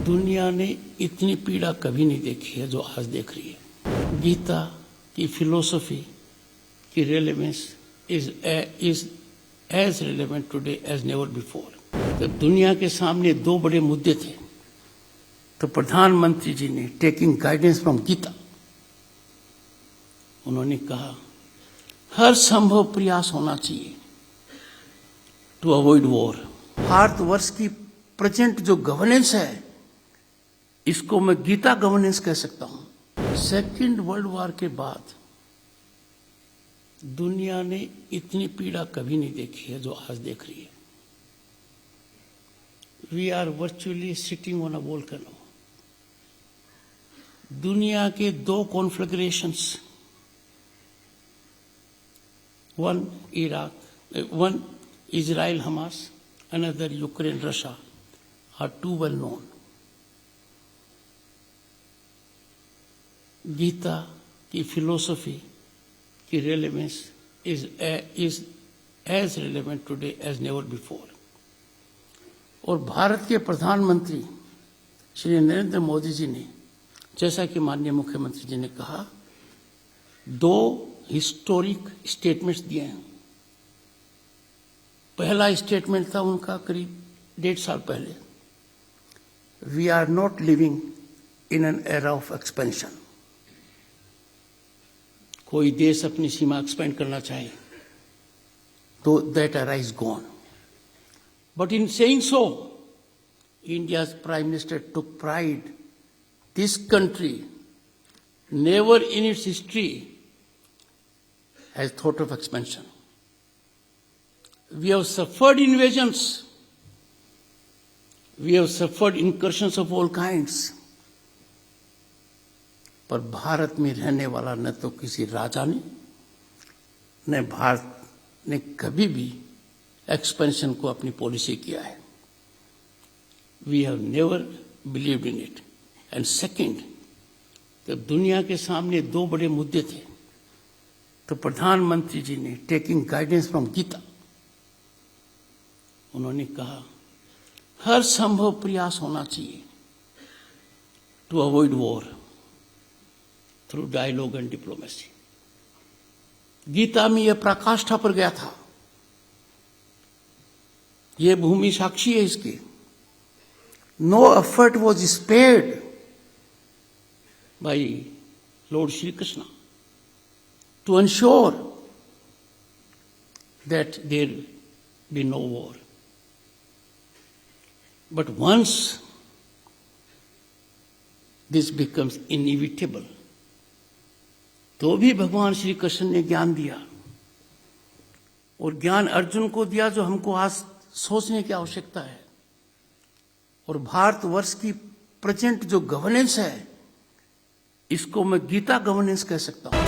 दुनिया ने इतनी पीड़ा कभी नहीं देखी है जो आज देख रही है। गीता की फिलोसफी की relevance is as relevant today as never before. जब दुनिया के सामने दो बड़े मुद्दे थे तो प्रधानमंत्री जी ने टेकिंग गाइडेंस फ्रॉम गीता उन्होंने कहा हर संभव प्रयास होना चाहिए टू अवॉइड वॉर। भारतवर्ष की प्रेजेंट जो गवर्नेंस है इसको मैं गीता गवर्नेंस कह सकता हूं। सेकेंड वर्ल्ड वॉर के बाद दुनिया ने इतनी पीड़ा कभी नहीं देखी है जो आज देख रही है। We are virtually sitting on a volcano. दुनिया के दो conflagrations, one Iraq, one Israel Hamas, another Ukraine Russia, are too well known. Gita की फिलोसफी की relevance is as relevant today as never before. और भारत के प्रधानमंत्री श्री नरेंद्र मोदी जी ने, जैसा कि माननीय मुख्यमंत्री जी ने कहा, दो हिस्टोरिक स्टेटमेंट्स दिए हैं। पहला स्टेटमेंट था उनका करीब 1.5 साल पहले, we are not living in an era of expansion. कोई देश अपनी सीमा एक्सपेंड करना चाहे तो that era is gone. But in saying so, India's Prime Minister took pride. This country, never in its history, has thought of expansion. We have suffered invasions. We have suffered incursions of all kinds. पर भारत में रहने वाला न तो किसी राजा ने, न भारत ने कभी भी एक्सपेंशन को अपनी पॉलिसी किया है। We have never believed in it. And second, जब दुनिया के सामने दो बड़े मुद्दे थे तो प्रधानमंत्री जी ने टेकिंग गाइडेंस फ्रॉम गीता उन्होंने कहा हर संभव प्रयास होना चाहिए to avoid war through dialogue and diplomacy. Gita में यह पराकाष्ठा पर गया था, यह भूमि साक्षी है इसकी। No effort was spared by Lord Shri Krishna to ensure that there be no war. But once this becomes inevitable, तो भी भगवान श्री कृष्ण ने ज्ञान दिया, और ज्ञान अर्जुन को दिया जो हमको आज सोचने की आवश्यकता है। और भारतवर्ष की प्रेजेंट जो गवर्नेंस है इसको मैं गीता गवर्नेंस कह सकता हूं।